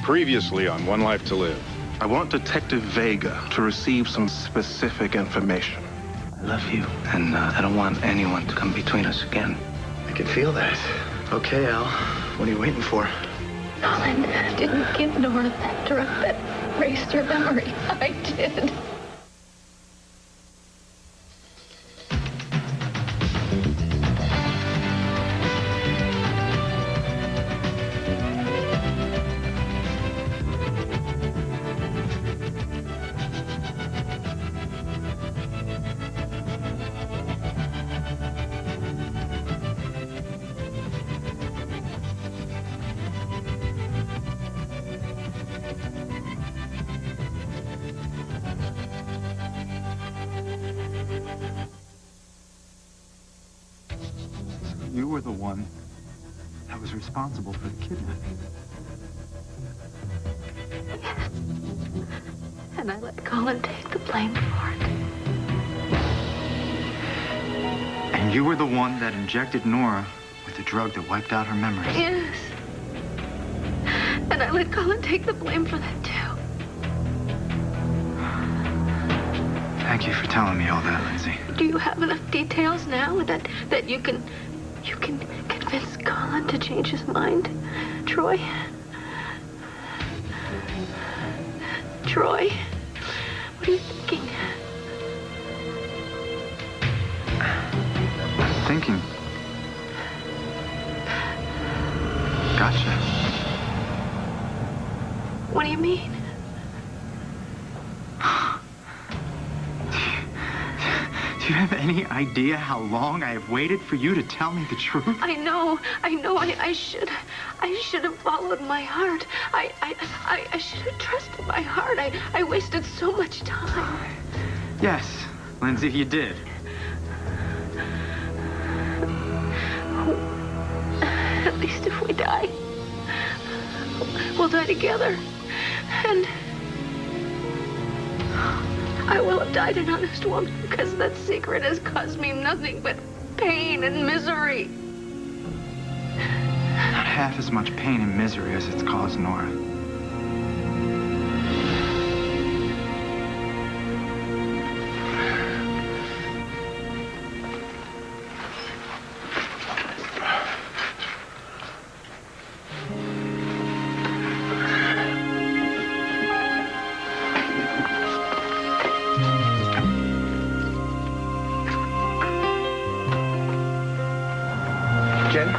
Previously on One Life to Live. I want Detective Vega to receive some specific information. I love you, and I don't want anyone to come between us again. I can feel that. Okay, Al. What are you waiting for? Colin didn't give Nora that drug that erased her memory. I did. You were the one that was responsible for the kidnapping. Yes. And I let Colin take the blame for it. And you were the one that injected Nora with the drug that wiped out her memories. Yes. And I let Colin take the blame for that, too. Thank you for telling me all that, Lindsay. Do you have enough details now that you can convince Colin to change his mind? Troy? Troy? What are you thinking? I'm thinking. Gotcha. What do you mean? Do you have any idea how long I have waited for you to tell me the truth? I know. I should have followed my heart. I should have trusted my heart. I wasted so much time. Yes, Lindsay, you did. At least if we die, we'll die together. And I will have died an honest woman, because that secret has caused me nothing but pain and misery. Not half as much pain and misery as it's caused Nora. Jen?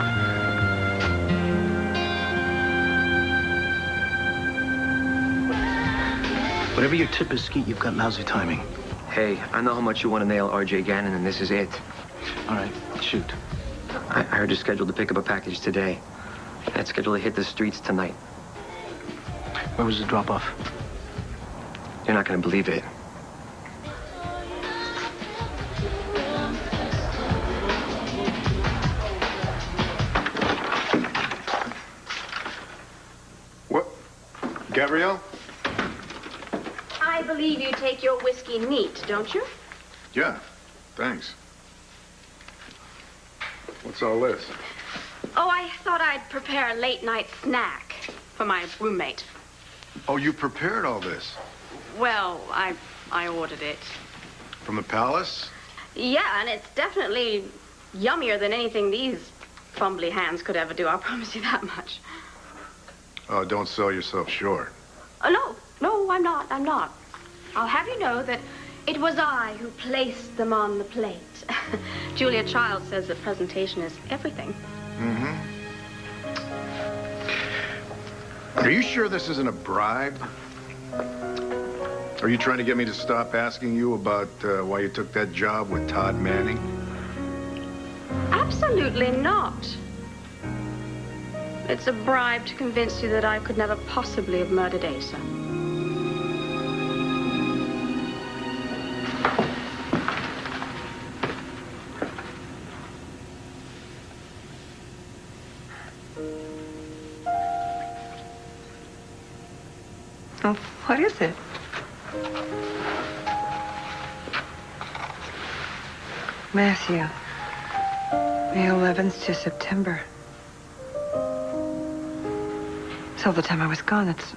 Whatever your tip is, Skeet, you've got lousy timing. Hey, I know how much you want to nail R.J. Gannon, and this is it. All right, shoot. I heard you're scheduled to pick up a package today. That's scheduled to hit the streets tonight. Where was the drop-off? You're not going to believe it. What? Gabrielle? I believe you take your whiskey neat, don't you? Yeah, thanks. What's all this? Oh, I thought I'd prepare a late-night snack for my roommate. Oh, you prepared all this? Well, I ordered it. From the palace? Yeah, and it's definitely yummier than anything these fumbly hands could ever do. I'll promise you that much. Oh, don't sell yourself short. No, I'm not. I'll have you know that it was I who placed them on the plate. Julia Child says that presentation is everything. Mm-hmm. Are you sure this isn't a bribe? Are you trying to get me to stop asking you about why you took that job with Todd Manning? Absolutely not. It's a bribe to convince you that I could never possibly have murdered Asa. Oh, what is it? Matthew, May 11th to September. So the time I was gone, it's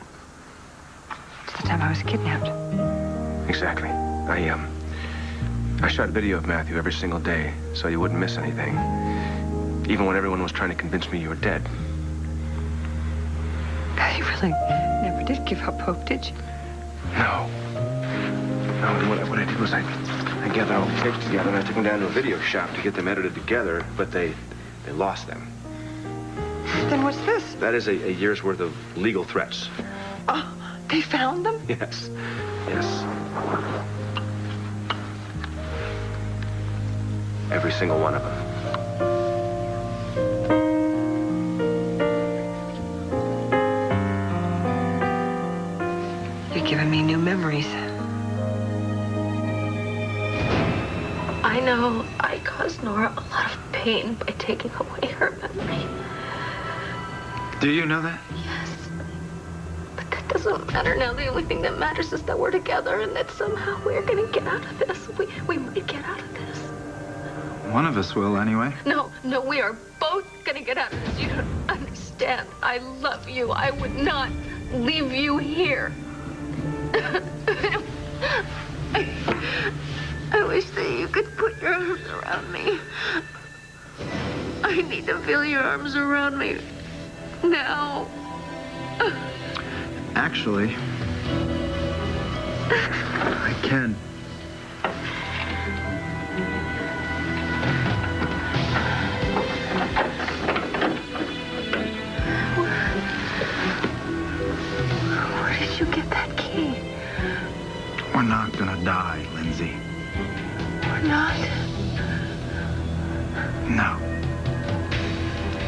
the time I was kidnapped. Exactly. I shot video of Matthew every single day so you wouldn't miss anything. Even when everyone was trying to convince me you were dead. You really never did give up hope, did you? No. No, what I did was I gathered all the tapes together and I took them down to a video shop to get them edited together, but they lost them. Then what's this? That is a year's worth of legal threats. Oh, they found them? Yes. Yes. Every single one of them. You're giving me new memories. I know I caused Nora a lot of pain by taking away her memory. Do you know that? Yes. But that doesn't matter now. The only thing that matters is that we're together and that somehow we're gonna get out of this. We might get out of this. One of us will, anyway. No, we are both gonna get out of this. You don't understand. I love you. I would not leave you here. I wish that you could put your arms around me. I need to feel your arms around me now. Actually, I can. Where did you get that key? We're not gonna die, Lindsay. We're not? No.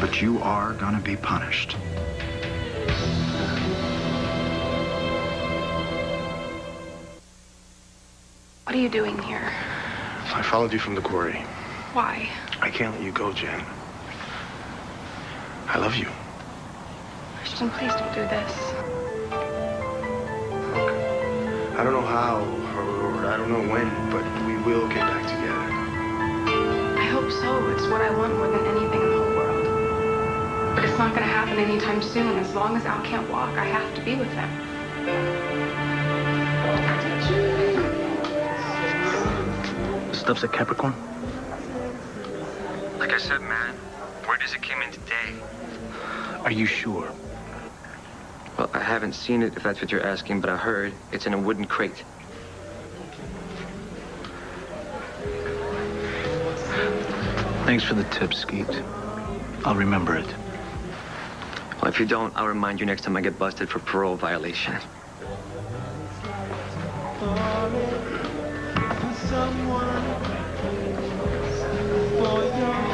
But you are gonna be punished. What are you doing here? I followed you from the quarry. Why? I can't let you go, Jen. I love you. Christian, please don't do this. I don't know how, or I don't know when, but we will get back together. I hope so. It's what I want more than anything in the whole world. But it's not going to happen anytime soon. As long as Al can't walk, I have to be with him. The stuff's at Capricorn? Like I said, man, word is it came in today. Are you sure? Well, I haven't seen it, if that's what you're asking, but I heard it's in a wooden crate. Thanks for the tip, Skeet. I'll remember it. Well, if you don't, I'll remind you next time I get busted for parole violation.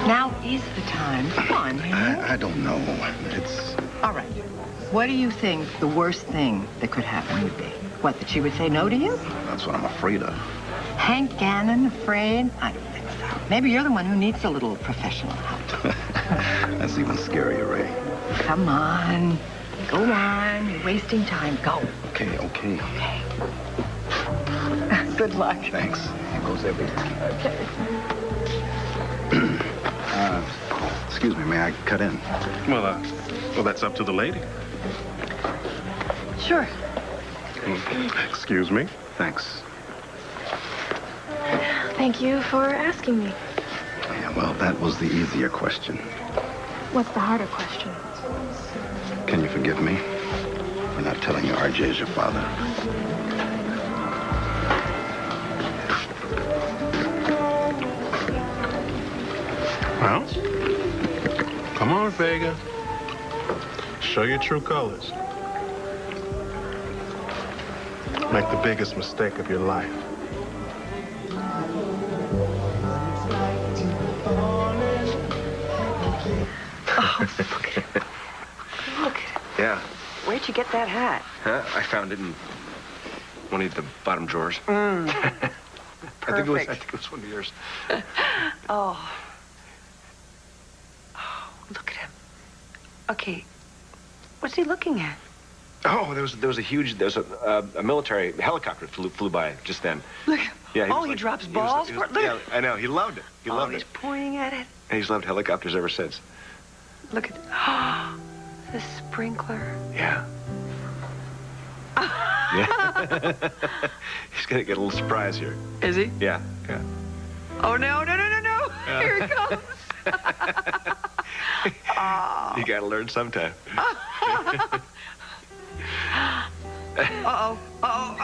Now is the time. Come on, Henry. I don't know. It's... All right. What do you think the worst thing that could happen would be? What, that she would say no to you? That's what I'm afraid of. Hank Gannon afraid? I don't think so. Maybe you're the one who needs a little professional help. That's even scarier, Ray. Come on. Go on. You're wasting time. Go. Okay. Okay. Good luck. Thanks. Here goes everything. Okay. Excuse me, may I cut in? Well, that's up to the lady. Sure. Excuse me. Thanks. Thank you for asking me. Yeah, well, that was the easier question. What's the harder question? Can you forgive me for not telling you RJ is your father? Well, come on, Vega. Show your true colors. Make the biggest mistake of your life. Oh, look at him. Look at him. Yeah. Where'd you get that hat? Huh? I found it in one of the bottom drawers. Perfect. I think it was one of yours. Oh. Oh, look at him. Okay. What's he looking at? Oh, there was a military helicopter flew by just then. Look. Yeah. He drops balls for it. Look. Yeah, I know. He loved it. He loved he's it. pointing at it. And he's loved helicopters ever since. Look at. Oh, The sprinkler. Yeah. Yeah. He's gonna get a little surprise here. Is he? Yeah, yeah. Oh, no, no, no, no, no. Yeah. Here it comes. Oh. You gotta learn sometime. Uh-oh. Uh-oh.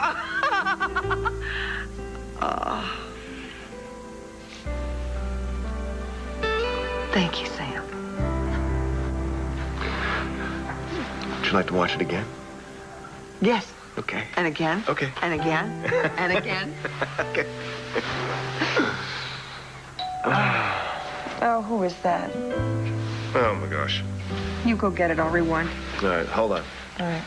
Thank you, Sam. Would you like to watch it again? Yes. Okay. And again. Okay. And again. And again. Okay. Oh, who is that? Oh, my gosh. You go get it. I'll rewind. All right, hold on. All right.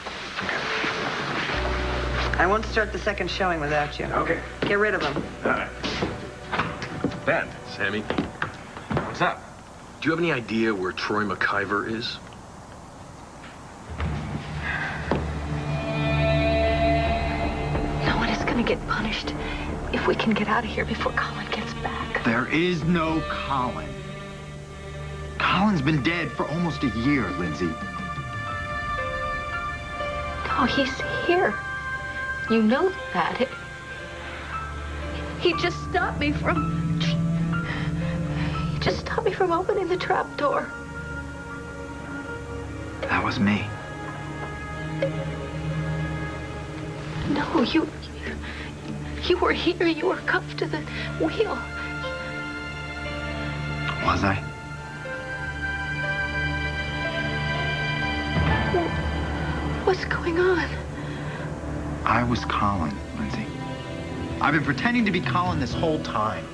I won't start the second showing without you. Okay. Get rid of them. All right. Ben. Sammy, What's up? do you have any idea where Troy McIver is? No one is going to get punished if we can get out of here before Colin gets back. There is no Colin. Colin's been dead for almost a year, Lindsay. No, he's here. You know that. He just stopped me from... He just stopped me from opening the trap door. That was me. No, you were here. You were cuffed to the wheel. Was I? What's going on? I was Colin, Lindsay. I've been pretending to be Colin this whole time.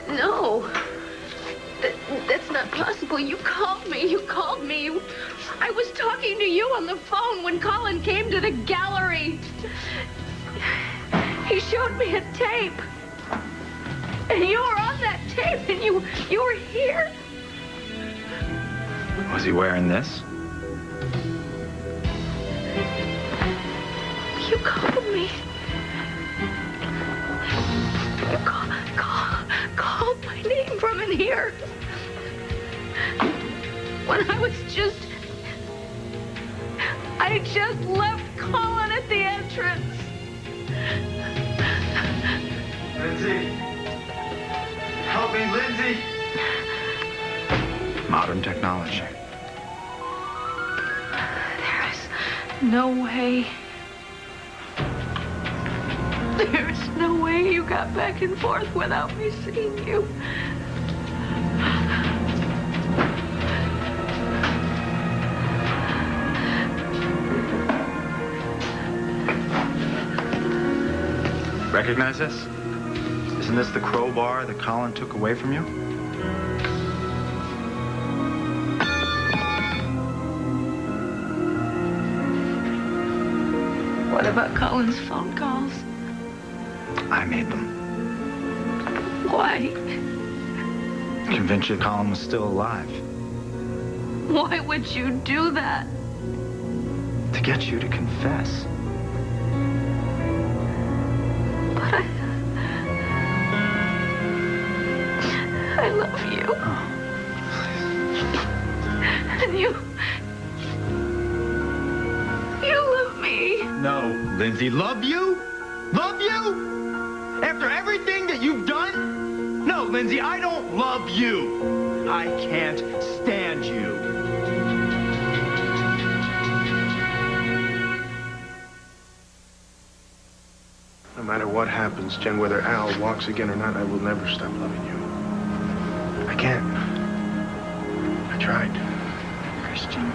No. That's not possible. You called me. You called me. I was talking to you on the phone when Colin came to the gallery. He showed me a tape. And you were on that tape, and you were here. Was he wearing this? You called me. You called my name from in here. When I just left Colin at the entrance. Lindsay! Help me, Lindsay! Modern technology. There is no way. There's no way you got back and forth without me seeing you. Recognize this? Isn't this the crowbar that Colin took away from you? What about Colin's phone calls? I made them. Why? Convinced you Colin was still alive. Why would you do that? To get you to confess. But I love you. Oh. And you love me. No, Lindsay, love you? Love you? After everything that you've done? No, Lindsay, I don't love you. I can't stand you. No matter what happens, Jen, whether Al walks again or not, I will never stop loving you. I can't. I tried. Christian.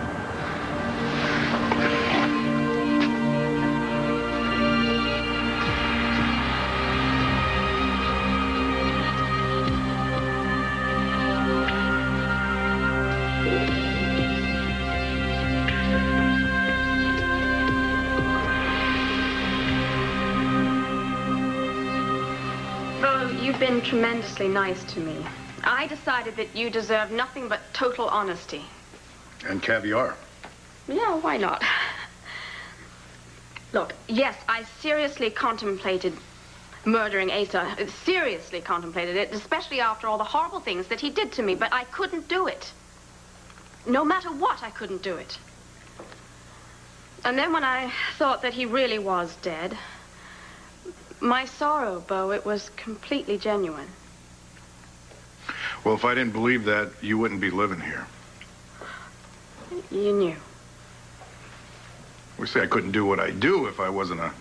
You've been tremendously nice to me. I decided that you deserve nothing but total honesty. And caviar. Yeah, why not? Look, yes, I seriously contemplated murdering Asa. Seriously contemplated it, especially after all the horrible things that he did to me, but I couldn't do it. no matter what, I couldn't do it. And then when I thought that he really was dead, my sorrow, Bo, it was completely genuine. Well, if I didn't believe that, you wouldn't be living here. You knew. We say I couldn't do what I do if I wasn't a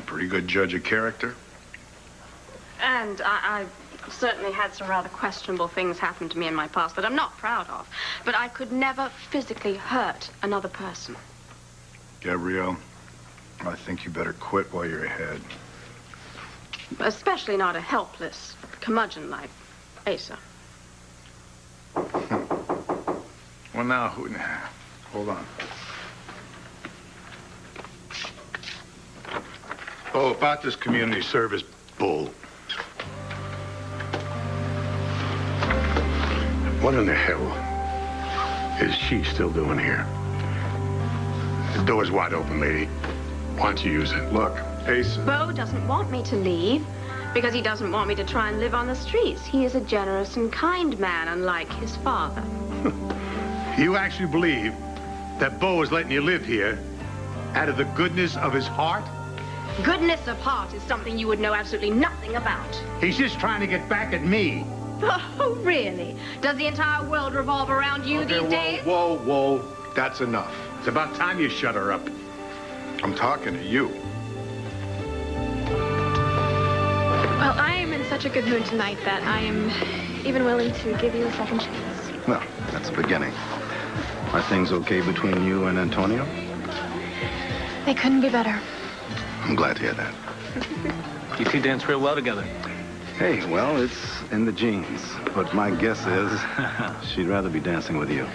pretty good judge of character. And I certainly had some rather questionable things happen to me in my past that I'm not proud of. But I could never physically hurt another person. Gabrielle, I think you better quit while you're ahead. Especially not a helpless curmudgeon like Asa. Well, now, hold on. Oh, about this community service bull. What in the hell is she still doing here? The door's wide open, lady. Why don't you use it? Look, Asa. Bo doesn't want me to leave because he doesn't want me to try and live on the streets. He is a generous and kind man, unlike his father. You actually believe that Bo is letting you live here out of the goodness of his heart? Goodness of heart is something you would know absolutely nothing about. He's just trying to get back at me. Oh, really? Does the entire world revolve around you these days? Whoa. That's enough. It's about time you shut her up. I'm talking to you. Well, I am in such a good mood tonight that I am even willing to give you a second chance. Well, that's the beginning. Are things okay between you and Antonio? They couldn't be better. I'm glad to hear that. You two dance real well together. Hey, well, it's in the genes. But my guess is she'd rather be dancing with you.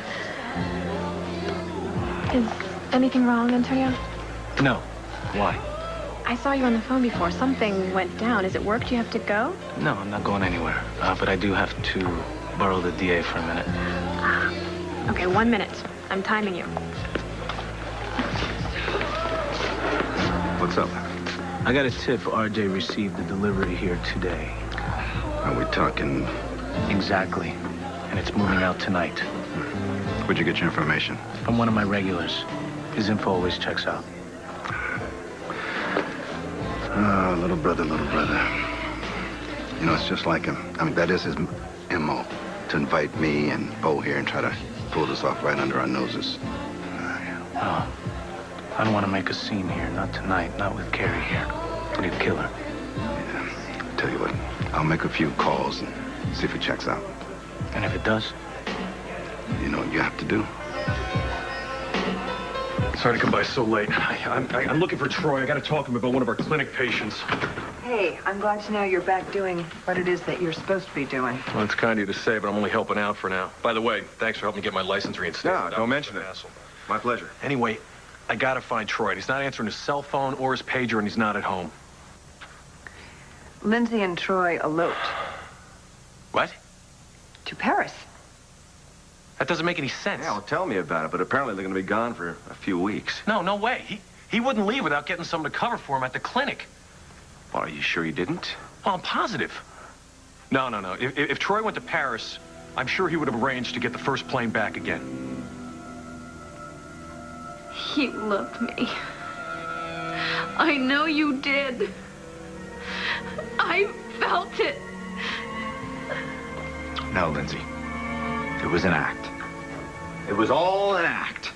Is anything wrong, Antonio? No. Why? I saw you on the phone before. Something went down. Is it work? Do you have to go? No, I'm not going anywhere. But I do have to borrow the DA for a minute. Okay, 1 minute. I'm timing you. What's up? I got a tip RJ received the delivery here today. Are we talking? Exactly. And it's moving out tonight. Where'd you get your information? From one of my regulars. His info always checks out. Oh, little brother. You know, it's just like him. I mean, that is his MO. To invite me and Bo here and try to pull this off right under our noses. Oh. I don't want to make a scene here. Not tonight. Not with Carrie here. He'd kill her. Yeah. Tell you what, I'll make a few calls and see if it checks out. And if it does? You know what you have to do. Sorry to come by so late. I'm looking for Troy. I got to talk to him about one of our clinic patients. Hey, I'm glad to know you're back doing what it is that you're supposed to be doing. Well, it's kind of you to say, but I'm only helping out for now. By the way, thanks for helping me get my license reinstated. No, don't mention it. My pleasure. Anyway, I got to find Troy. He's not answering his cell phone or his pager, and he's not at home. Lindsay and Troy eloped. What? To Paris. That doesn't make any sense. Yeah, well, tell me about it, but apparently they're going to be gone for a few weeks. No way. He wouldn't leave without getting someone to cover for him at the clinic. Well, are you sure you didn't? Well, I'm positive. No. If Troy went to Paris, I'm sure he would have arranged to get the first plane back again. You loved me. I know you did. I felt it. No, Lindsay. It was an act. It was all an act.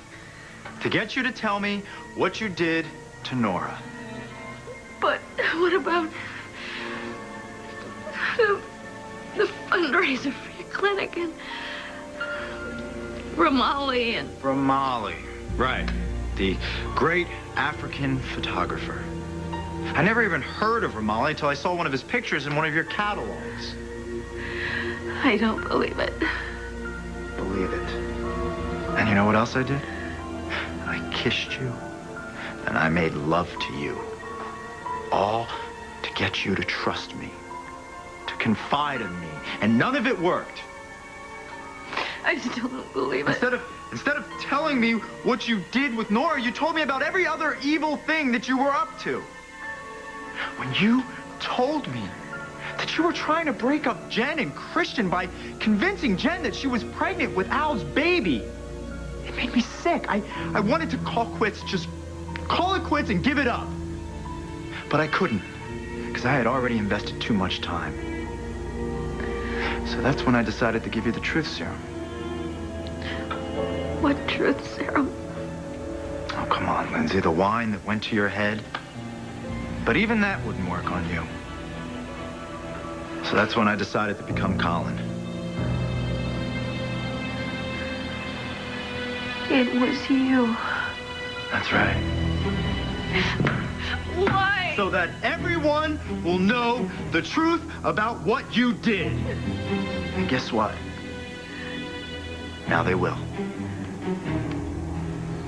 To get you to tell me what you did to Nora. But what about the fundraiser for your clinic and Ramali and... Ramali, right. The great African photographer. I never even heard of Ramali until I saw one of his pictures in one of your catalogs. I don't believe it. Believe it. And you know what else I did? I kissed you, and I made love to you. All to get you to trust me, to confide in me, and none of it worked. I still don't believe it. Instead of telling me what you did with Nora, you told me about every other evil thing that you were up to. When you told me that You were trying to break up Jen and Christian by convincing Jen that she was pregnant with Al's baby. It made me sick. I wanted to call quits, just call it quits and give it up. But I couldn't, because I had already invested too much time. So that's when I decided to give you the truth serum. What truth serum? Oh, come on, Lindsay. The wine that went to your head. But even that wouldn't work on you. So that's when I decided to become Colin. It was you. That's right. Why? So that everyone will know the truth about what you did. And guess what? Now they will.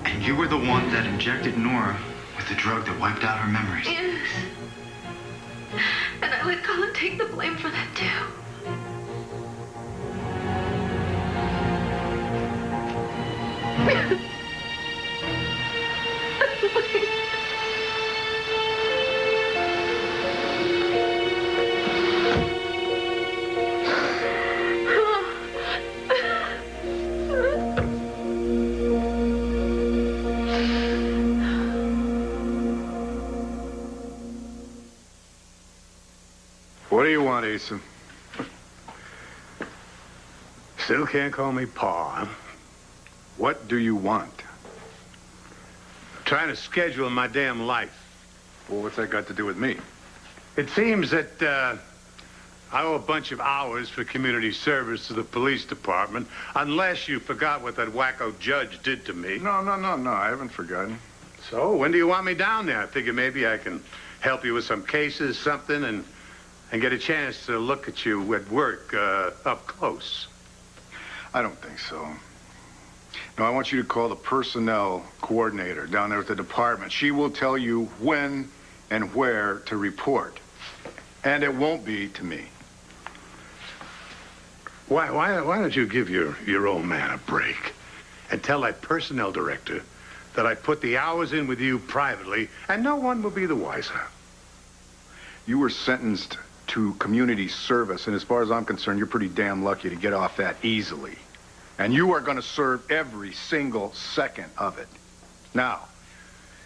And you were the one that injected Nora with the drug that wiped out her memories. Yes. And I let Colin take the blame for that, too. What do you want, Asa? Still can't call me Pa, huh? What do you want? Trying to schedule my damn life. Well, what's that got to do with me? It seems that I owe a bunch of hours for community service to the police department, unless you forgot what that wacko judge did to me. No, I haven't forgotten. So, when do you want me down there? I figure maybe I can help you with some cases, something, and get a chance to look at you at work up close. I don't think so. No, I want you to call the personnel coordinator down there at the department. She will tell you when and where to report. And it won't be to me. Why don't you give your old man a break and tell that personnel director that I put the hours in with you privately and no one will be the wiser. You were sentenced to community service, and as far as I'm concerned, you're pretty damn lucky to get off that easily. And you are going to serve every single second of it. Now,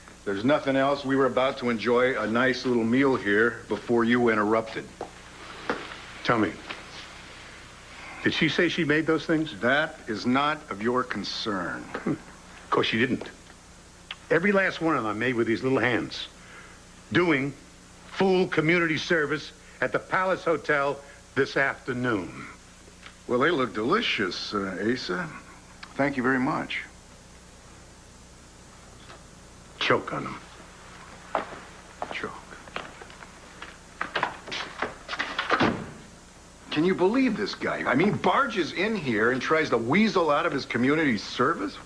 if there's nothing else, we were about to enjoy a nice little meal here before you interrupted. Tell me, did she say she made those things? That is not of your concern. Of course she didn't. Every last one of them made with these little hands. Doing full community service at the Palace Hotel this afternoon. Well, they look delicious, Asa. Thank you very much. Choke on them. Choke. Can you believe this guy? I mean, barges in here and tries to weasel out of his community service?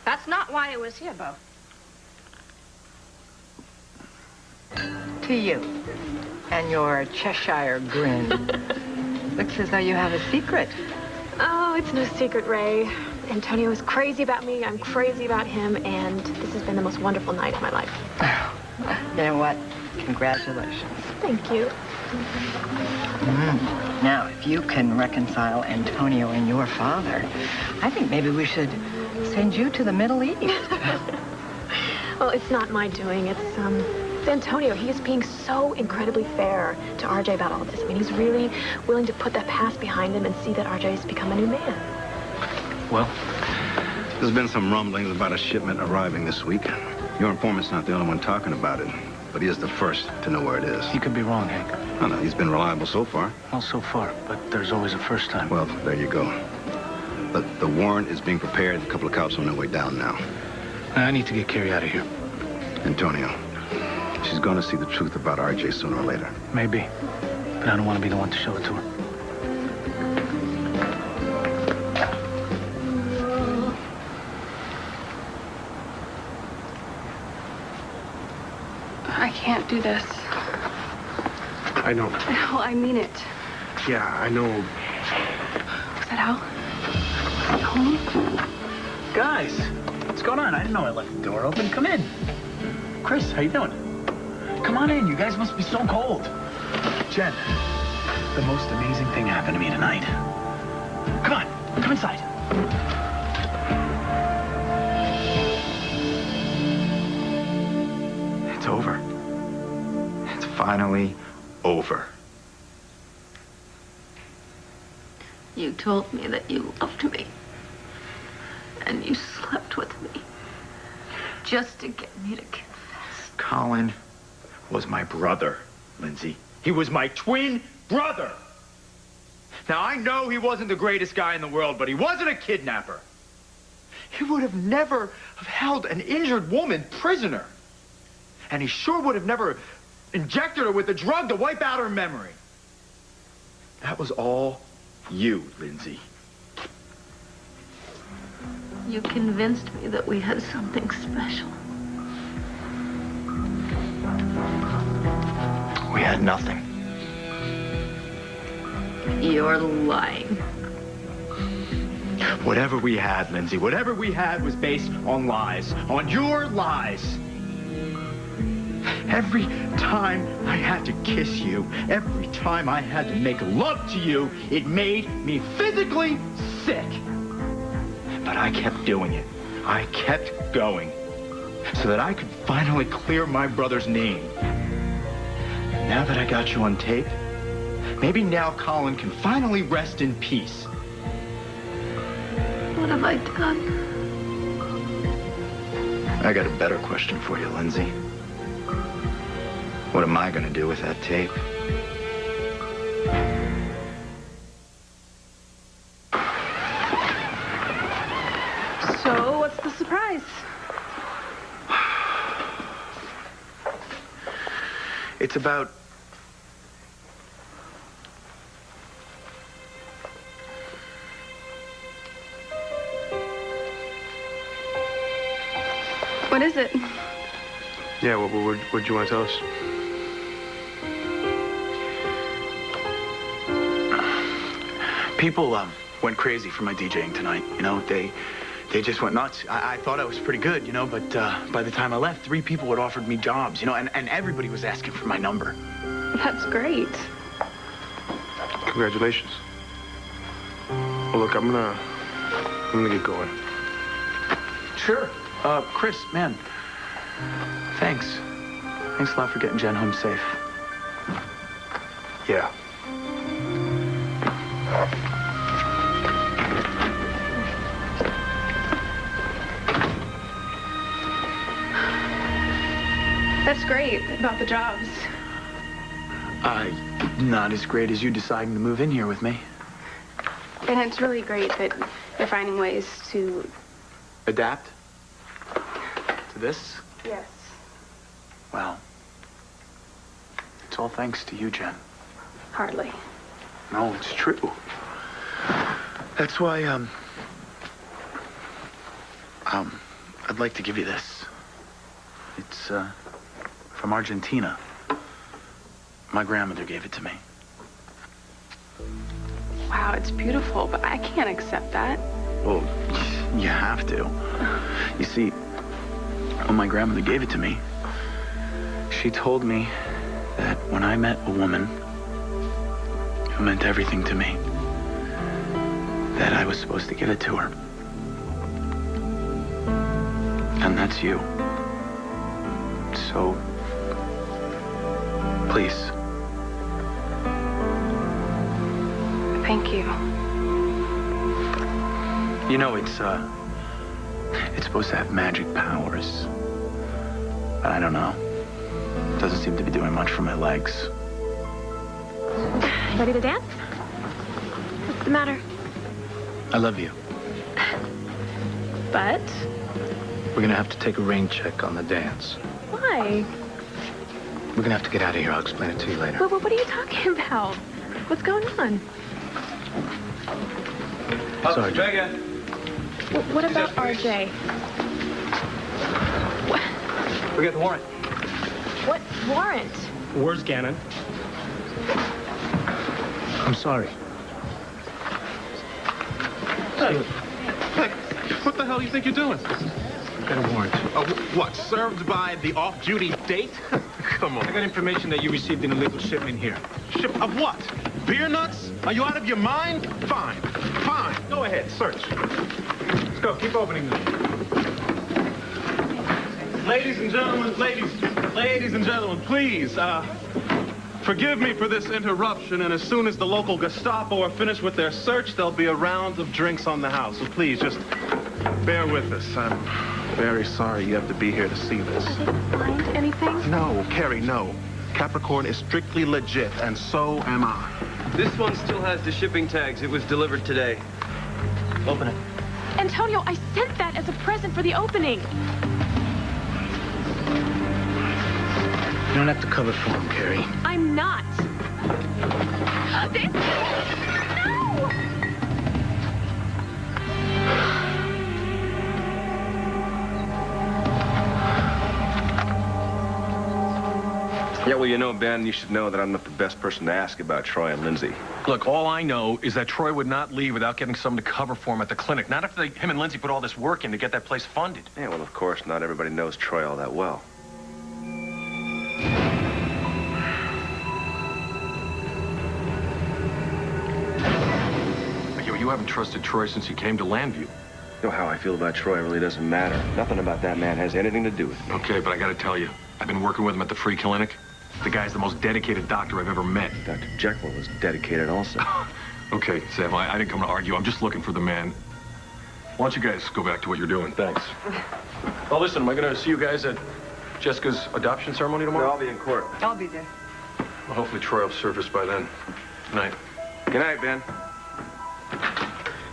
That's not why I was here, Bo. To you and your Cheshire grin. Looks as though you have a secret. Oh, it's no secret, Ray. Antonio is crazy about me, I'm crazy about him, and this has been the most wonderful night of my life. You know what? Congratulations. Thank you. Now, if you can reconcile Antonio and your father, I think maybe we should send you to the Middle East. Well, it's not my doing. It's Antonio. He is being so incredibly fair to RJ about all this. I mean, he's really willing to put that past behind him and see that RJ's become a new man. Well, there's been some rumblings about a shipment arriving this week. Your informant's not the only one talking about it, but he is the first to know where it is. He could be wrong, Hank. Oh, no, he's been reliable so far. Well, so far, but there's always a first time. Well, there you go. But the warrant is being prepared. A couple of cops on their way down now. I need to get Carrie out of here. Antonio, she's going to see the truth about RJ sooner or later. Maybe, but I don't want to be the one to show it to her. I can't do this. I know. No, I mean it. Yeah, I know. Was that Al? Home? Guys, what's going on? I didn't know I left the door open. Come in. Chris, how you doing? Come on in. You guys must be so cold. Jen, the most amazing thing happened to me tonight. Come on, come inside. It's over. It's finally over. You told me that you loved me. And you slept with me. Just to get me to confess. Colin was my brother, Lindsay. He was my twin brother. Now, I know he wasn't the greatest guy in the world, but he wasn't a kidnapper. He would have never have held an injured woman prisoner. And he sure would have never injected her with a drug to wipe out her memory. That was all you, Lindsay. You convinced me that we had something special. We had nothing. You're lying. Whatever we had, Lindsay, whatever we had was based on lies. On your lies. Every time I had to kiss you, every time I had to make love to you, it made me physically sick. But I kept doing it. I kept going. So that I could finally clear my brother's name. And now that I got you on tape, maybe now Colin can finally rest in peace. What have I done? I got a better question for you, Lindsay. What am I gonna do with that tape? So, what's the surprise? It's about... What is it? Yeah, what do you want to tell us? People went crazy for my DJing tonight. You know, they just went nuts. I thought I was pretty good, you know, but by the time I left, 3 people had offered me jobs, you know, and everybody was asking for my number. That's great. Congratulations. Well, look, I'm gonna get going. Sure. Chris, man, thanks. Thanks a lot for getting Jen home safe. Yeah. That's great about the jobs. Not as great as you deciding to move in here with me. And it's really great that you're finding ways to... Adapt? To this? Yes. Well, it's all thanks to you, Jen. Hardly. No, it's true. That's why, I'd like to give you this. It's, from Argentina. My grandmother gave it to me. Wow, it's beautiful, but I can't accept that. Well, you have to. You see, when my grandmother gave it to me, she told me that when I met a woman who meant everything to me, that I was supposed to give it to her. And that's you. So, please. Thank you. You know, it's supposed to have magic powers. But I don't know. It doesn't seem to be doing much for my legs. Ready to dance? What's the matter? I love you. But? We're gonna have to take a rain check on the dance. Why? We're gonna have to get out of here. I'll explain it to you later. What are you talking about? What's going on? Sorry. Try again. What about RJ? What? We got the warrant. What warrant? Where's Gannon? I'm sorry. Hey, what the hell do you think you're doing? I've got a warrant. What, served by the off-duty date? Come on. I got information that you received an illegal shipment here. Ship of what? Beer nuts? Are you out of your mind? Fine. Fine. Go ahead. Search. Let's go. Keep opening them. Ladies and gentlemen, ladies and gentlemen, please, forgive me for this interruption, and as soon as the local Gestapo are finished with their search, there'll be a round of drinks on the house. So please, just bear with us. I'm very sorry you have to be here to see this. I didn't find anything? No, Carrie, no. Capricorn is strictly legit, and so am I. This one still has the shipping tags. It was delivered today. Open it. Antonio, I sent that as a present for the opening. You don't have to cover for him, Carrie. I'm not. No! Yeah, well, you know, Ben, you should know that I'm not the best person to ask about Troy and Lindsay. Look, all I know is that Troy would not leave without getting someone to cover for him at the clinic. Not if him and Lindsay put all this work in to get that place funded. Yeah, well, of course, not everybody knows Troy all that well. You haven't trusted Troy since he came to Landview. You know how I feel about Troy really doesn't matter. Nothing about that man has anything to do with me. Okay, but I gotta tell you, I've been working with him at the free clinic. The guy's the most dedicated doctor I've ever met. Dr. Jekyll was dedicated also. Okay, Sam, I didn't come to argue. I'm just looking for the man. Why don't you guys go back to what you're doing? Thanks. Oh, listen, am I gonna see you guys at Jessica's adoption ceremony tomorrow? No, I'll be in court. I'll be there. Well, hopefully Troy will surface by then. Good night. Good night, Ben.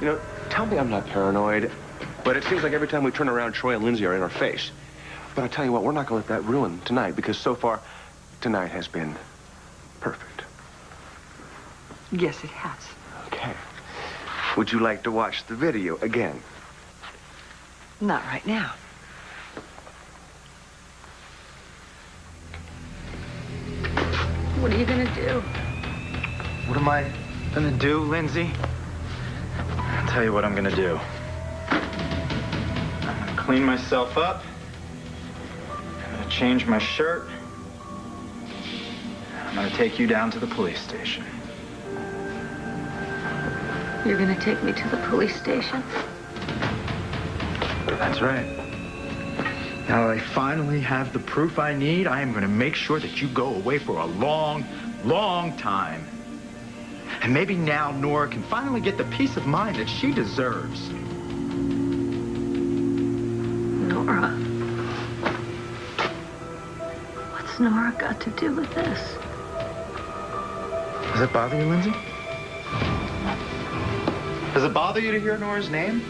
You know, tell me I'm not paranoid, but it seems like every time we turn around, Troy and Lindsay are in our face. But I tell you what, we're not going to let that ruin tonight, because so far, tonight has been perfect. Yes, it has. Okay. Would you like to watch the video again? Not right now. What are you gonna do? What am I gonna do, Lindsay? I'll tell you what I'm gonna do. I'm gonna clean myself up. I'm gonna change my shirt. I'm gonna take you down to the police station. You're gonna take me to the police station? That's right. Now that I finally have the proof I need, I am gonna make sure that you go away for a long, long time. And maybe now Nora can finally get the peace of mind that she deserves. Nora? What's Nora got to do with this? Does it bother you, Lindsay? Does it bother you to hear Nora's name?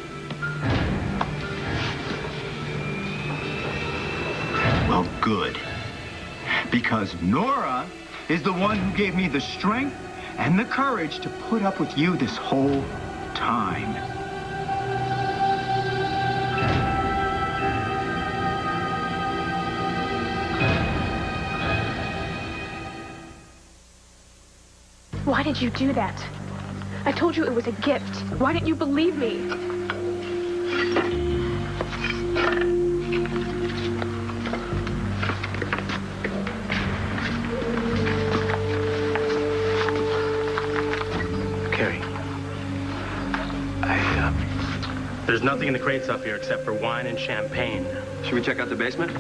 Well, good. Because Nora is the one who gave me the strength and the courage to put up with you this whole time. Why did you do that? I told you it was a gift. Why didn't you believe me? There's nothing in the crates up here except for wine and champagne. Should we check out the basement?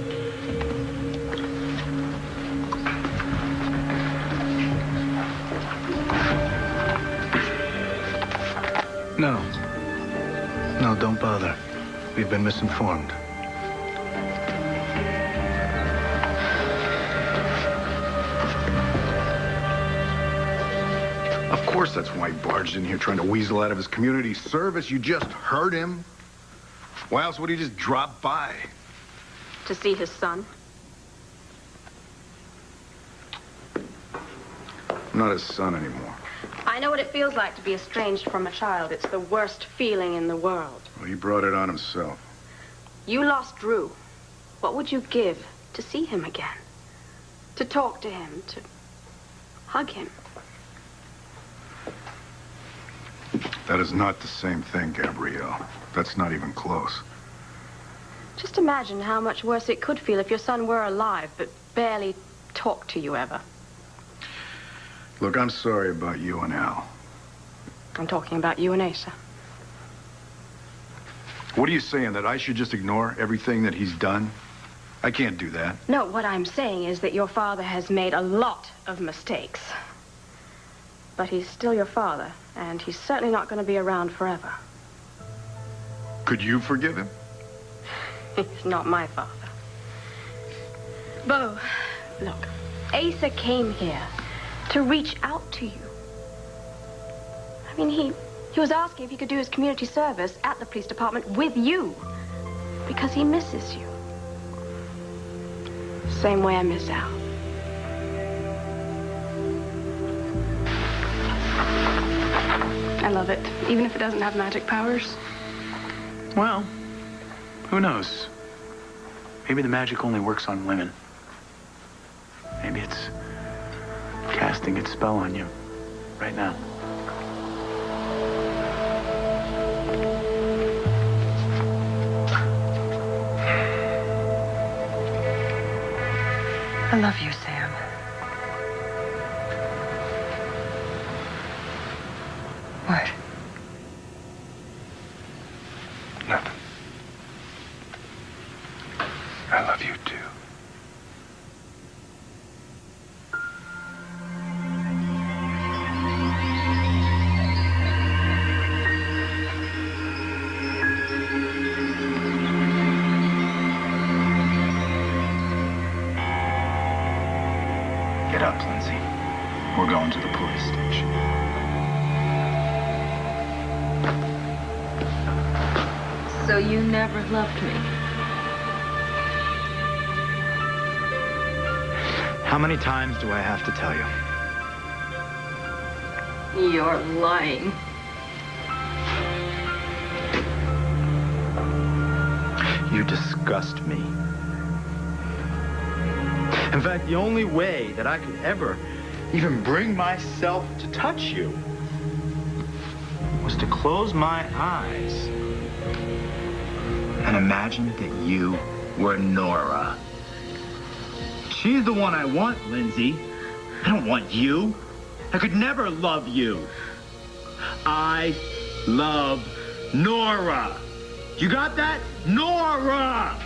No. No, don't bother. We've been misinformed. Of course that's why he barged in here trying to weasel out of his community service. You just heard him. Why else would he just drop by? To see his son. I'm not his son anymore. I know what it feels like to be estranged from a child. It's the worst feeling in the world. Well, he brought it on himself. You lost Drew. What would you give to see him again? To talk to him, to hug him? That is not the same thing, Gabrielle. That's not even close. Just imagine how much worse it could feel if your son were alive, but barely talk to you ever. Look, I'm sorry about you and Al. I'm talking about you and Asa. What are you saying, that I should just ignore everything that he's done? I can't do that. No, what I'm saying is that your father has made a lot of mistakes. But he's still your father, and he's certainly not going to be around forever. Could you forgive him? He's not my father. Bo, look, Asa came here to reach out to you. I mean, he was asking if he could do his community service at the police department with you, because he misses you. Same way I miss Al. I love it, even if it doesn't have magic powers. Well, who knows? Maybe the magic only works on women. Maybe it's casting its spell on you right now. I love you, Sam. What? Nothing. I love you too. Get up, Lindsay. We're going to the police station. So you never loved me? How many times do I have to tell you? You're lying. You disgust me. In fact, the only way that I could ever even bring myself to touch you was to close my eyes and imagine that you were Nora. She's the one I want, Lindsay. I don't want you. I could never love you. I love Nora. You got that? Nora!